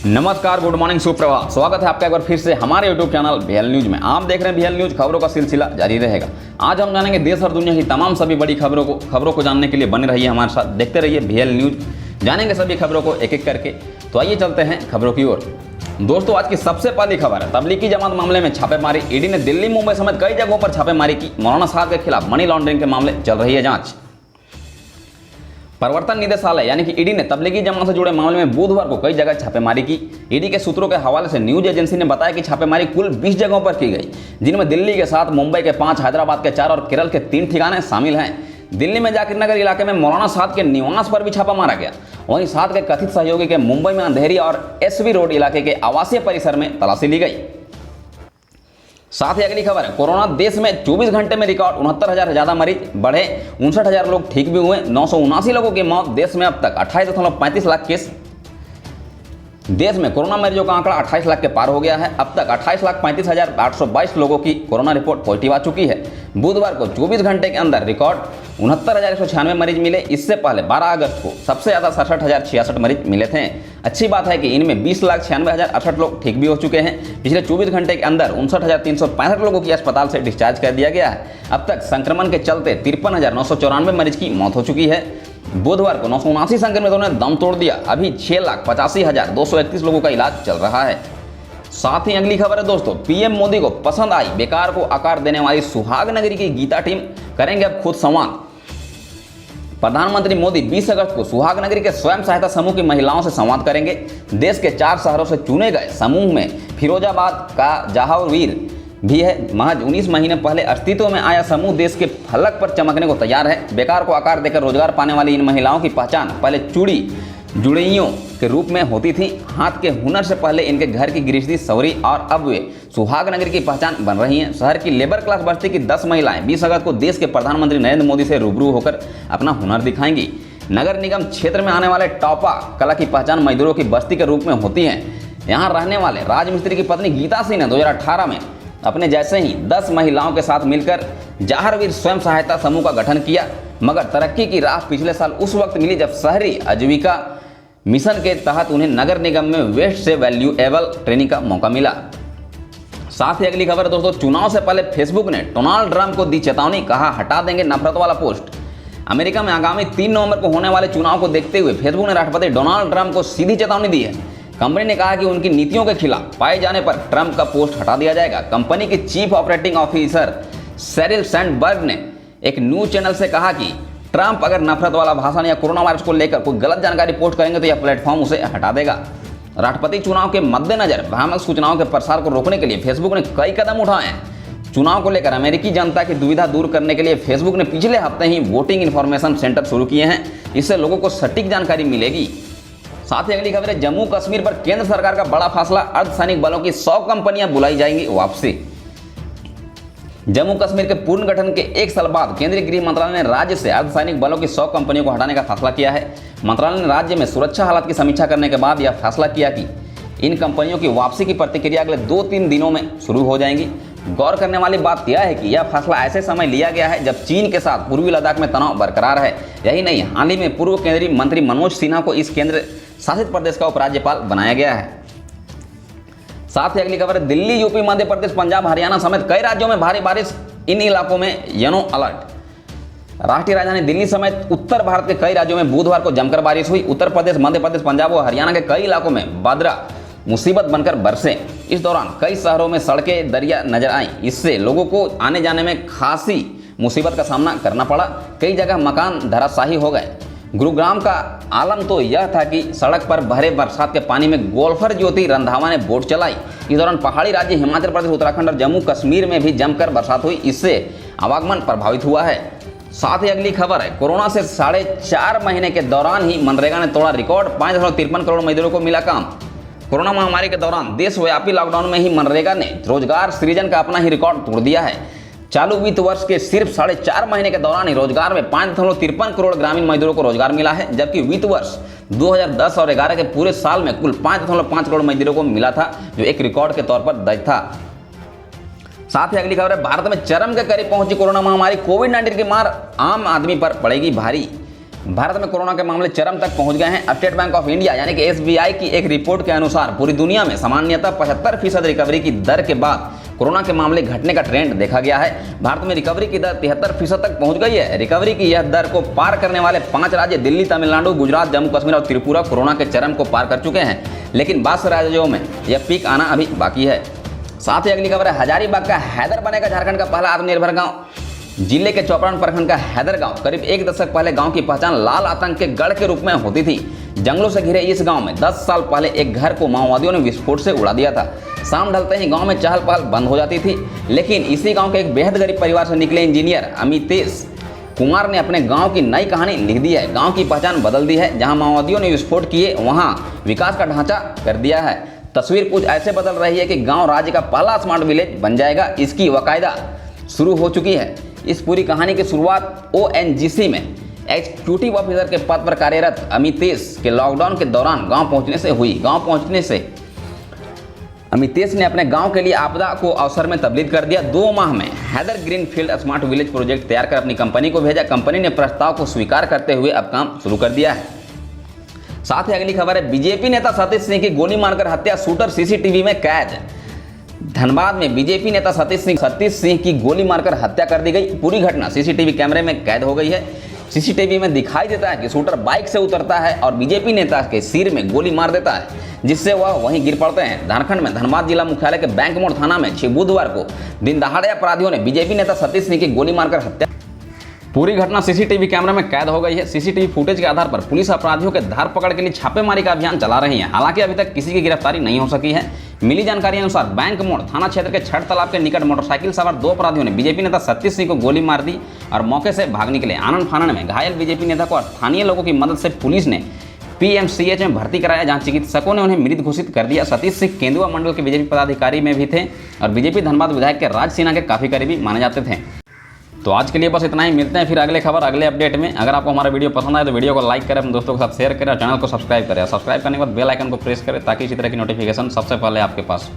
नमस्कार, good morning, सुप्रभात। स्वागत है आपका एक बार फिर से हमारे यूट्यूब चैनल VL न्यूज में। आप देख रहे हैं VL न्यूज, खबरों का सिलसिला जारी रहेगा। आज हम जानेंगे देश और दुनिया की तमाम सभी बड़ी खबरों को जानने के लिए बने रहिए हमारे साथ, देखते रहिए VL न्यूज, जानेंगे सभी खबरों को एक एक करके। तो आइए चलते हैं खबरों की ओर। दोस्तों, आज की सबसे पहली खबर है तबलीगी जमात मामले में छापेमारी। ईडी ने दिल्ली, मुंबई समेत कई जगहों पर छापेमारी की। मौलाना साहब के खिलाफ मनी लॉन्ड्रिंग के मामले चल रही है जांच। प्रवर्तन निदेशालय यानी कि ईडी ने तबलीगी जमात से जुड़े मामले में बुधवार को कई जगह छापेमारी की। ईडी के सूत्रों के हवाले से न्यूज एजेंसी ने बताया कि छापेमारी कुल 20 जगहों पर की गई, जिनमें दिल्ली के 7, मुंबई के 5, हैदराबाद के 4 और केरल के 3 ठिकाने शामिल हैं। दिल्ली में जाकिर नगर इलाके में मौलाना साद के निवास पर भी छापा मारा गया। वहीं साद के कथित सहयोगी के मुंबई में अंधेरी और SV रोड इलाके के आवासीय परिसर में तलाशी ली गई। साथ ही अगली खबर है, कोरोना देश में 24 घंटे में रिकॉर्ड 69,000 से ज्यादा मरीज बढ़े, 59,000 लोग ठीक भी हुए। 979 लोगों की मौत। देश में अब तक 28.35 लाख केस। देश में कोरोना मरीजों का आंकड़ा 28 लाख के पार हो गया है। अब तक 28,35,822 लोगों की कोरोना रिपोर्ट पॉजिटिव आ चुकी है। बुधवार को 24 घंटे के अंदर रिकॉर्ड 69,196 मरीज मिले। इससे पहले 12 अगस्त को सबसे ज्यादा 67,066 मरीज मिले थे। अच्छी बात है कि इनमें 20,96,068 लोग ठीक भी हो चुके हैं। पिछले 24 घंटे के अंदर 59,365 लोगों की अस्पताल से डिस्चार्ज कर दिया गया है। अब तक संक्रमण के चलते 53,994 मरीज की मौत हो चुकी है। बुधवार को 979 संक्रमितों ने दम तोड़ दिया। अभी 6,85,231 लोगों का इलाज चल रहा है। साथ ही अगली खबर है दोस्तों, PM मोदी को पसंद आई बेकार को आकार देने वाली सुहाग नगरी की गीता टीम, करेंगे अब खुद संवाद। प्रधानमंत्री मोदी 20 अगस्त को सुहाग नगरी के स्वयं सहायता समूह की महिलाओं से संवाद करेंगे। देश के 4 शहरों से चुने गए समूह में फिरोजाबाद का जहावीर भी है। महज 19 महीने पहले अस्तित्व में आया समूह देश के फलक पर चमकने को तैयार है। बेकार को आकार देकर रोजगार पाने वाली इन महिलाओं की पहचान पहले जुड़ैयों के रूप में होती थी। हाथ के हुनर से पहले इनके घर की गृहस्थी सवरी और अब वे सुहाग नगर की पहचान बन रही हैं। शहर की लेबर क्लास बस्ती की 10 महिलाएं 20 अगस्त को देश के प्रधानमंत्री नरेंद्र मोदी से रूबरू होकर अपना हुनर दिखाएंगी। नगर निगम क्षेत्र में आने वाले टॉपा कला की पहचान मजदूरों की बस्ती के रूप में होती है। यहाँ रहने वाले राजमिस्त्री की पत्नी गीता सिंह ने 2018 में अपने जैसे ही 10 महिलाओं के साथ मिलकर जहावीर स्वयं सहायता समूह का गठन किया। मगर तरक्की की राह पिछले साल उस वक्त मिली जब शहरी आजीविका मिशन के तहत उन्हें नगर निगम में वेस्ट से वैल्यूएबल ट्रेनिंग का मौका मिला। साथ ही अगली खबर दोस्तों, चुनाव से पहले फेसबुक ने डोनाल्ड ट्रंप को दी चेतावनी, कहा हटा देंगे नफरत वाला पोस्ट। अमेरिका में आगामी 3 नवंबर को होने वाले चुनाव को देखते हुए फेसबुक ने राष्ट्रपति डोनाल्ड ट्रंप को सीधी चेतावनी दी है। कंपनी ने कहा कि उनकी नीतियों के खिलाफ पाए जाने पर ट्रंप का पोस्ट हटा दिया जाएगा। कंपनी की chief operating officer Sheryl Sandberg ने एक न्यूज चैनल से कहा कि ट्रंप अगर नफरत वाला भाषण या कोरोना वायरस को लेकर कोई गलत जानकारी पोस्ट करेंगे तो यह प्लेटफॉर्म उसे हटा देगा। राष्ट्रपति चुनाव के मद्देनजर भ्रामक सूचनाओं के प्रसार को रोकने के लिए फेसबुक ने कई कदम उठाए हैं। चुनाव को लेकर अमेरिकी जनता की दुविधा दूर करने के लिए फेसबुक ने पिछले हफ्ते ही वोटिंग इन्फॉर्मेशन सेंटर शुरू किए हैं। इससे लोगों को सटीक जानकारी मिलेगी। साथ ही अगली खबर है, जम्मू कश्मीर पर केंद्र सरकार का बड़ा फैसला, अर्धसैनिक बलों की 100 कंपनियां बुलाई जाएंगी वापसी। जम्मू कश्मीर के पूर्ण गठन के 1 साल बाद केंद्रीय गृह मंत्रालय ने राज्य से अर्धसैनिक बलों की 100 कंपनियों को हटाने का फैसला किया है। मंत्रालय ने राज्य में सुरक्षा हालात की समीक्षा करने के बाद यह फैसला किया कि इन कंपनियों की वापसी की प्रक्रिया अगले 2-3 दिनों में शुरू हो जाएंगी। गौर करने वाली बात यह है कि यह फैसला ऐसे समय लिया गया है जब चीन के साथ पूर्वी लद्दाख में तनाव बरकरार है। यही नहीं, हाल ही में पूर्व केंद्रीय मंत्री मनोज सिन्हा को इस केंद्र शासित प्रदेश का उपराज्यपाल बनाया गया है। साथ ही अगली खबर है, दिल्ली, यूपी, मध्य प्रदेश, पंजाब, हरियाणा समेत कई राज्यों में भारी बारिश। इन इलाकों में येलो अलर्ट। राष्ट्रीय राजधानी दिल्ली समेत उत्तर भारत के कई राज्यों में बुधवार को जमकर बारिश हुई। उत्तर प्रदेश, मध्य प्रदेश, पंजाब और हरियाणा के कई इलाकों में बादरा मुसीबत बनकर बरसे। इस दौरान कई शहरों में सड़कें दरिया नजर आईं। इससे लोगों को आने जाने में खासी मुसीबत का सामना करना पड़ा। कई जगह मकान धराशायी हो गए। गुरुग्राम का आलम तो यह था कि सड़क पर भरे बरसात के पानी में गोल्फर ज्योति रंधावा ने बोट चलाई। इस दौरान पहाड़ी राज्य हिमाचल प्रदेश, उत्तराखंड और जम्मू कश्मीर में भी जमकर बरसात हुई। इससे आवागमन प्रभावित हुआ है। साथ ही अगली खबर है, कोरोना से 4.5 महीने के दौरान ही मनरेगा ने तोड़ा रिकॉर्ड, 5.53 करोड़ मजदूरों को मिला काम। कोरोना महामारी के दौरान देशव्यापी लॉकडाउन में ही मनरेगा ने रोजगार सृजन का अपना ही रिकॉर्ड तोड़ दिया है। चालू वित्त वर्ष के सिर्फ 4.5 महीने के दौरान ही रोजगार में 5.53 करोड़ ग्रामीण मजदूरों को रोजगार मिला है, जबकि वित्त वर्ष 2010 और 11 के पूरे साल में कुल 5.5 करोड़ मजदूरों को मिला था, जो एक रिकॉर्ड के तौर पर दर्ज था। साथ ही अगली खबर है, भारत में चरम के करीब पहुंची कोरोना महामारी। कोविड-19 की मार आम आदमी पर पड़ेगी भारी। भारत में कोरोना के मामले चरम तक पहुंच गए हैं। स्टेट बैंक ऑफ इंडिया यानी कि SBI की एक रिपोर्ट के अनुसार पूरी दुनिया में सामान्यतः 75% रिकवरी की दर के बाद कोरोना के मामले घटने का ट्रेंड देखा गया है। भारत में रिकवरी की दर 73% तक पहुंच गई है। रिकवरी की यह दर को पार करने वाले 5 राज्य दिल्ली, तमिलनाडु, गुजरात, जम्मू कश्मीर और त्रिपुरा कोरोना के चरम को पार कर चुके हैं, लेकिन बाकी राज्यों में यह पीक आना अभी बाकी है। साथ ही अगली खबर है, हजारीबाग का हैदर बनेगा झारखंड का पहला आत्मनिर्भर गाँव। जिले के चौपारण प्रखंड का हैदर गांव करीब 1 दशक पहले गांव की पहचान लाल आतंक के गढ़ के रूप में होती थी। जंगलों से घिरे इस गांव में 10 साल पहले एक घर को माओवादियों ने विस्फोट से उड़ा दिया था। शाम ढलते ही गांव में चहल पहल बंद हो जाती थी, लेकिन इसी गांव के एक बेहद गरीब परिवार से निकले इंजीनियर अमितेश कुमार ने अपने गांव की नई कहानी लिख दी है। गांव की पहचान बदल दी है। जहां माओवादियों ने विस्फोट किए, वहां विकास का ढांचा कर दिया है। तस्वीर कुछ ऐसे बदल रही है कि गाँव राज्य का पहला स्मार्ट विलेज बन जाएगा। इसकी बाकायदा शुरू हो चुकी है। इस पूरी कहानी की शुरुआत ONGC में एग्जीक्यूटिव ऑफिसर के पद पर कार्यरत अमितेश के लॉकडाउन के दौरान गांव पहुंचने से हुई। गांव पहुंचने से अमितेश ने अपने गांव के लिए आपदा को अवसर में तब्दील कर दिया। 2 माह में Haidar greenfield smart village project तैयार कर अपनी कंपनी को भेजा। कंपनी ने प्रस्ताव को स्वीकार करते हुए अब काम शुरू कर दिया है। साथ ही अगली खबर है, बीजेपी नेता सतीश सिंह की गोली मारकर हत्या, शूटर CCTV में कैद। धनबाद में बीजेपी नेता सतीश सिंह की गोली मारकर हत्या कर दी गई। पूरी घटना CCTV कैमरे में कैद हो गई है। CCTV में दिखाई देता है कि शूटर बाइक से उतरता है और बीजेपी नेता के सिर में गोली मार देता है, जिससे वह वहीं गिर पड़ते हैं। झारखंड में धनबाद जिला मुख्यालय के बैंक मोड़ थाना में 6 बुधवार को दिन दहाड़े अपराधियों ने बीजेपी नेता सतीश सिंह की गोली मारकर हत्या। पूरी घटना CCTV कैमरे में कैद हो गई है। CCTV फुटेज के आधार पर पुलिस अपराधियों के धर पकड़ के लिए छापेमारी का अभियान चला रही है। हालांकि अभी तक किसी की गिरफ्तारी नहीं हो सकी है। मिली जानकारी अनुसार बैंक मोड़ थाना क्षेत्र के छठ तालाब के निकट मोटरसाइकिल सवार 2 अपराधियों ने बीजेपी नेता सतीश सिंह को गोली मार दी और मौके से भाग निकले। आनंद फानन में घायल बीजेपी नेता को स्थानीय लोगों की मदद से पुलिस ने PMCH में भर्ती कराया, जहां चिकित्सकों ने उन्हें मृत घोषित कर दिया। सतीश सिंह केंदुआ मंडल के बीजेपी पदाधिकारी में भी थे और बीजेपी धनबाद विधायक के राज सिन्हा के काफी करीबी माने जाते थे। तो आज के लिए बस इतना ही। मिलते हैं फिर अगले खबर अगले अपडेट में। अगर आपको हमारा वीडियो पसंद आए तो वीडियो को लाइक करें, अपने दोस्तों के साथ शेयर करें और चैनल को सब्सक्राइब करें। सब्सक्राइब करने के बाद बेल आइकन को प्रेस करें ताकि इसी तरह की नोटिफिकेशन सबसे पहले आपके पास